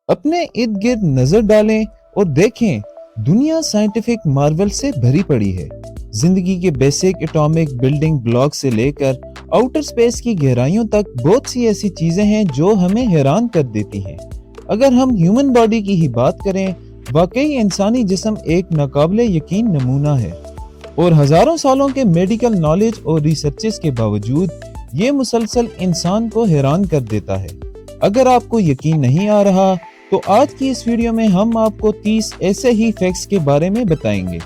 अपने इर्द गिर्द नजर डालें और देखें, दुनिया साइंटिफिक मार्वल से भरी पड़ी है। जिंदगी के बेसिक एटॉमिक बिल्डिंग ब्लॉक से लेकर आउटर स्पेस की गहराइयों तक बहुत सी ऐसी चीजें हैं जो हमें हैरान कर देती हैं। अगर हम ह्यूमन बॉडी की ही बात करें, वाकई इंसानी जिस्म एक नाकाबिले यकीन नमूना है और हजारों सालों के मेडिकल नॉलेज और रिसर्चेस के बावजूद ये मुसलसल इंसान को हैरान कर देता है। अगर आपको यकीन नहीं आ रहा तो आज की इस वीडियो में हम आपको 30 ऐसे ही फैक्ट्स के बारे में बताएंगे।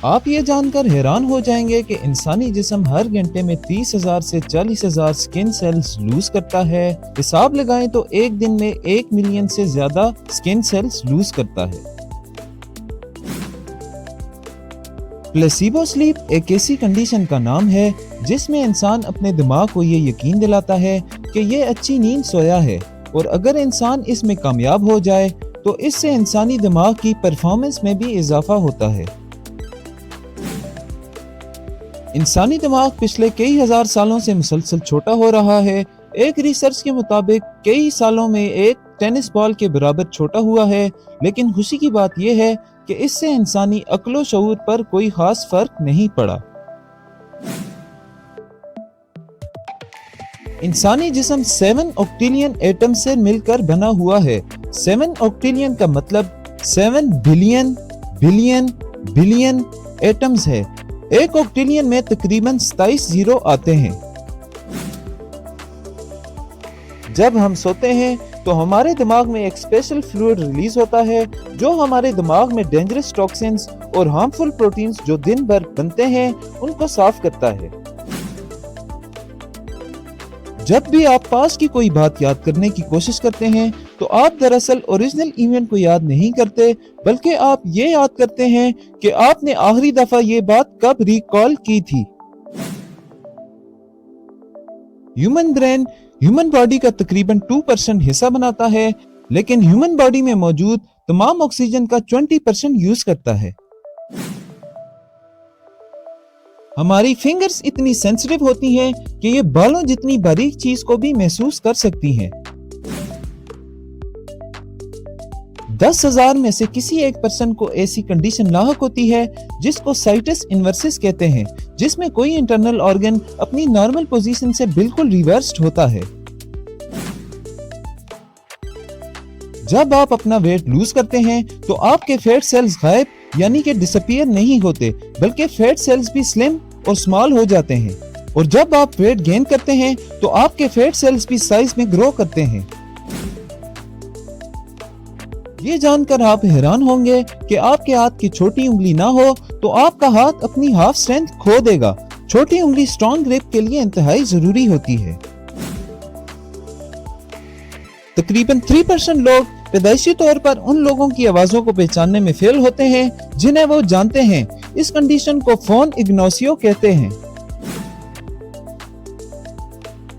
आप ये जानकर हैरान हो जाएंगे कि इंसानी जिस्म हर घंटे में 30,000 से 40,000 स्किन सेल्स लूज करता है। हिसाब लगाएं तो एक दिन में 1 मिलियन से ज्यादा स्किन सेल्स लूज करता है। प्लेसिबो स्लीप एक ऐसी कंडीशन का नाम है जिसमें इंसान अपने दिमाग को ये यकीन दिलाता है कि ये अच्छी नींद सोया है, और अगर इंसान इसमें कामयाब हो जाए तो इससे इंसानी दिमाग की परफॉर्मेंस में भी इजाफा होता है। इंसानी दिमाग पिछले कई हजार सालों से मुसलसल छोटा हो रहा है। एक रिसर्च के मुताबिक कई सालों में एक टेनिस बॉल के बराबर छोटा हुआ है, लेकिन खुशी की बात यह है कि इससे इंसानी अक्लो शऊर पर कोई खास फर्क नहीं पड़ा। इंसानी जिस्म 7 ऑक्टिलियन एटम से मिलकर बना हुआ है। 7 ऑक्टिलियन का मतलब 7 बिलियन बिलियन बिलियन एटम्स है। एक ऑक्टिलियन में तकरीबन 27 जीरो आते हैं। जब हम सोते हैं तो हमारे दिमाग में एक स्पेशल फ्लूइड रिलीज होता है जो हमारे दिमाग में डेंजरस टॉक्सिन्स और हार्मफुल प्रोटीन्स जो दिन भर बनते हैं उनको साफ करता है। जब भी आप पास की कोई बात याद करने की कोशिश करते हैं तो आप दरअसल ओरिजिनल इवेंट को याद नहीं करते, बल्कि आप ये याद करते हैं कि आपने आखिरी दफा ये बात कब रिकॉल की थी। ह्यूमन ब्रेन ह्यूमन बॉडी का तकरीबन 2% हिस्सा बनाता है, लेकिन ह्यूमन बॉडी में मौजूद तमाम ऑक्सीजन का 20% यूज करता है। हमारी फिंगर्स इतनी सेंसिटिव होती हैं कि ये बालों जितनी बारीक चीज को भी महसूस कर सकती हैं। 10,000 में से किसी एक पर्सन को ऐसी कंडीशन लाहक होती है जिसको साइटस इन्वर्सिस कहते हैं, जिसमें कोई इंटरनल ऑर्गन अपनी नॉर्मल पोजीशन से बिल्कुल रिवर्स्ड होता है। जब आप अपना वेट लूज करते हैं तो आपके फैट सेल्स गायब यानी कि डिसअपीयर नहीं होते, बल्कि फैट सेल्स भी स्लिम और स्मॉल हो जाते हैं। और जब आप वेट गेन करते हैं तो आपके फैट सेल्स भी साइज में ग्रो करते हैं। ये जानकर आप हैरान होंगे कि आपके हाथ की छोटी उंगली ना हो तो आपका हाथ अपनी हाफ स्ट्रेंथ खो देगा। छोटी उंगली स्ट्रॉन्ग ग्रिप के लिए इंतहाई जरूरी होती है। तकरीबन 3% लोग पैदाइशी तौर पर उन लोगों की आवाजों को पहचानने में फेल होते हैं जिन्हें वो जानते हैं। इस कंडीशन को फोन इग्नोसियो कहते हैं।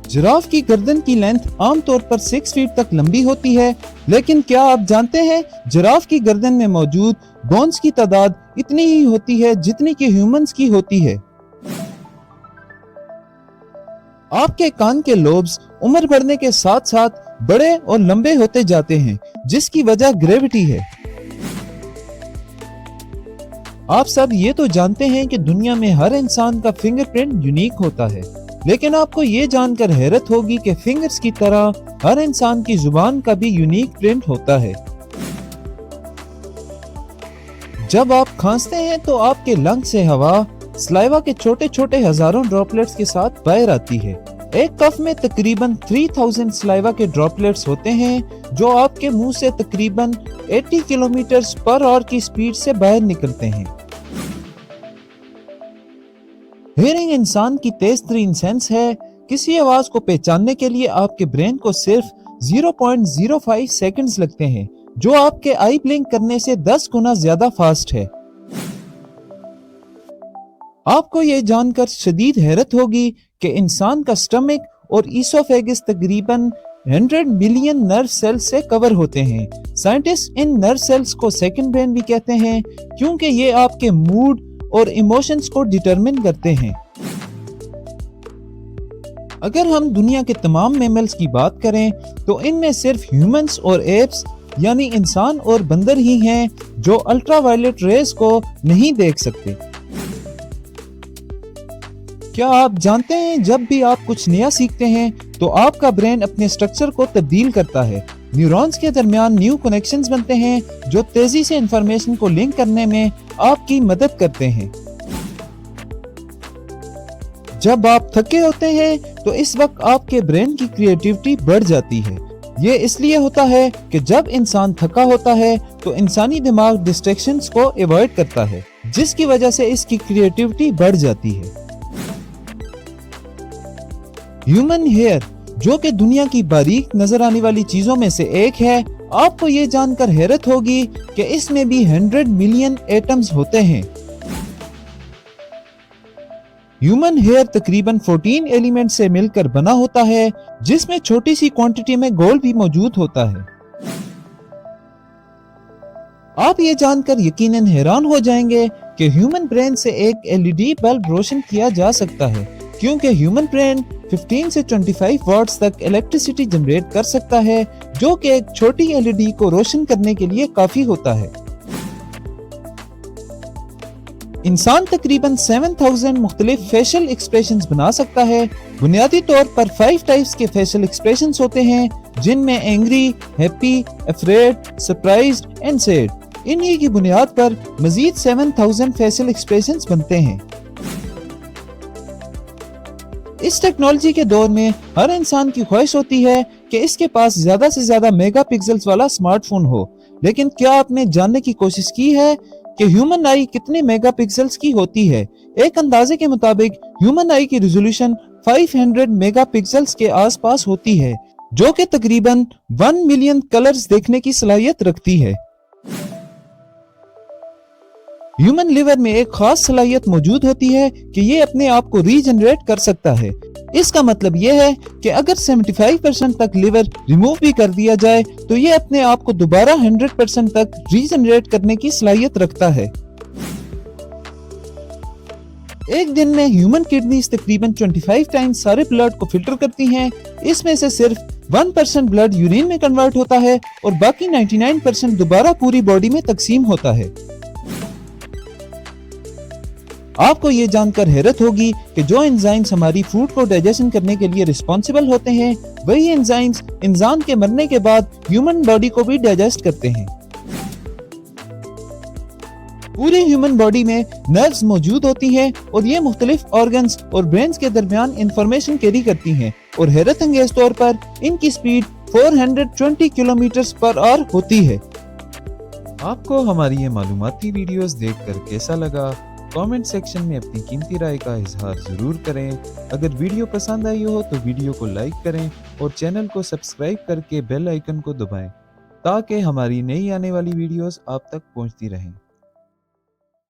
जिराफ की गर्दन की लेंथ आमतौर पर 6 फीट तक लंबी होती है, लेकिन क्या आप जानते हैं जिराफ की गर्दन में मौजूद बोन्स की तादाद इतनी ही होती है जितनी कि ह्यूमंस की होती है। आपके कान के लोब्स उम्र बढ़ने के साथ साथ बड़े और लंबे होते जाते हैं, जिसकी वजह ग्रेविटी है। आप सब ये तो जानते हैं कि दुनिया में हर इंसान का फिंगरप्रिंट यूनिक होता है, लेकिन आपको ये जानकर हैरत होगी कि फिंगर्स की तरह हर इंसान की जुबान का भी यूनिक प्रिंट होता है। जब आप खांसते हैं तो आपके लंग से हवा सलाइवा के छोटे छोटे हजारों ड्रॉपलेट्स के साथ बाहर आती है। एक कफ में तकरीबन 3000 सलाइवा के ड्रॉपलेट्स होते हैं जो आपके मुंह से तकरीबन 80 किलोमीटर पर आवर की स्पीड से बाहर निकलते हैं। हियरिंग इंसान की तेज तरीन सेंस है। किसी आवाज को पहचानने के लिए आपके ब्रेन को सिर्फ 0.05 सेकंड्स लगते हैं, जो आपके आई ब्लिंक करने से 10 गुना ज्यादा फास्ट है। आपको ये जानकर शदीद हैरत होगी कि इंसान का स्टमक और ईसोफेगस तकरीबन 100 मिलियन नर्व सेल्स से कवर होते हैं। साइंटिस्ट इन नर्व सेल्स को सेकंड ब्रेन भी कहते हैं, क्योंकि ये आपके मूड और इमोशंस को डिटरमिन करते हैं। اگر ہم دنیا کے تمام میملز کی بات کریں تو ان میں صرف ہیومنز اور ایپس یعنی انسان اور بندر ہی ہیں جو الٹرا وائلٹ ریز کو نہیں دیکھ سکتے۔ کیا آپ جانتے ہیں جب بھی آپ کچھ نیا سیکھتے ہیں تو آپ کا برین اپنے سٹرکچر کو تبدیل کرتا ہے۔ نیورونز کے درمیان نیو کنیکشنز بنتے ہیں جو تیزی سے انفارمیشن کو لنک کرنے میں آپ کی مدد کرتے ہیں۔ جب آپ تھکے ہوتے ہیں تو اس وقت آپ کے برین کی کریٹیوٹی بڑھ جاتی ہے۔ یہ اس لیے ہوتا ہے کہ جب انسان تھکا ہوتا ہے تو انسانی دماغ ڈسٹریکشنز کو ایوائڈ کرتا ہے، جس کی وجہ سے اس کی کریٹیوٹی بڑھ جاتی ہے۔ ہیومن ہیئر، جو کہ دنیا کی باریک نظر آنے والی چیزوں میں سے ایک ہے، آپ کو یہ جان کر حیرت ہوگی کہ اس میں بھی 100 ملین ایٹمز ہوتے ہیں۔ ہیومن ہیئر تقریباً 14 ایلیمنٹ سے مل کر بنا ہوتا ہے، جس میں چھوٹی سی کوانٹٹی میں گولڈ بھی موجود ہوتا ہے۔ آپ یہ جان کر یقیناً حیران ہو جائیں گے کہ ہیومن برین سے ایک LED بلب روشن کیا جا سکتا ہے، کیونکہ ہیومن برین 15 سے 25 واٹس تک الیکٹریسٹی جنریٹ کر سکتا ہے، جو کہ ایک چھوٹی LED کو روشن کرنے کے لیے کافی ہوتا ہے۔ انسان تقریباً 7000 مختلف فیشل ایکسپریشنز بنا سکتا ہے۔ بنیادی طور پر 5 ٹائپس کے فیشل ایکسپریشنز ہوتے ہیں، جن میں angry, happy, afraid, surprised and sad. انہی کی بنیاد پر مزید 7000 فیشل ایکسپریشنز بنتے ہیں۔ اس ٹیکنالوجی کے دور میں ہر انسان کی خواہش ہوتی ہے کہ اس کے پاس زیادہ سے زیادہ میگا پکسلز والا سمارٹ فون ہو، لیکن کیا آپ نے جاننے کی کوشش کی ہے کہ ہیومن آئی کتنے میگا پکسلز کی ہوتی ہے؟ ایک اندازے کے مطابق ہیومن آئی کی ریزولوشن 500 میگا پکسلز کے آس پاس ہوتی ہے، جو کہ تقریباً 1 ملین کلرز دیکھنے کی صلاحیت رکھتی ہے۔ ہیومن لیور میں ایک خاص صلاحیت موجود ہوتی ہے کہ یہ اپنے آپ کو ری جنریٹ کر سکتا ہے۔ اس کا مطلب یہ ہے کہ اگر 75% تک لیور ریموو بھی کر دیا جائے تو یہ اپنے آپ کو دوبارہ 100% تک ری جنریٹ کرنے کی صلاحیت رکھتا ہے۔ ایک دن میں ہیومن کڈنیز تقریباً 25 ٹائمز سارے بلڈ کو فلٹر کرتی ہیں۔ اس میں سے صرف 1% بلڈ یورین میں کنورٹ ہوتا ہے اور باقی 99% دوبارہ پوری باڈی میں تقسیم ہوتا ہے۔ آپ کو یہ جان کر حیرت ہوگی کہ جو انزائمز ہماری فوڈ کو ڈائجیشن کرنے کے لیے رسپانسبل ہوتے ہیں، وہی انزائمز انسان کے مرنے کے بعد ہیومن باڈی کو بھی ڈائجسٹ کرتے ہیں۔ پوری ہیومن باڈی میں نروز موجود ہوتی ہیں اور یہ مختلف آرگنز اور برینز کے درمیان انفارمیشن کیری کرتی ہیں، اور حیرت انگیز طور پر ان کی سپیڈ 420 کلومیٹرز پر آور ہوتی ہے۔ آپ کو ہماری یہ معلوماتی ویڈیوز دیکھ کر کیسا لگا؟ کامنٹ سیکشن میں اپنی قیمتی رائے کا اظہار ضرور کریں۔ اگر ویڈیو پسند آئی ہو تو ویڈیو کو لائک کریں اور چینل کو سبسکرائب کر کے بیل آئیکن کو دبائیں تاکہ ہماری نئی آنے والی ویڈیوز آپ تک پہنچتی رہیں۔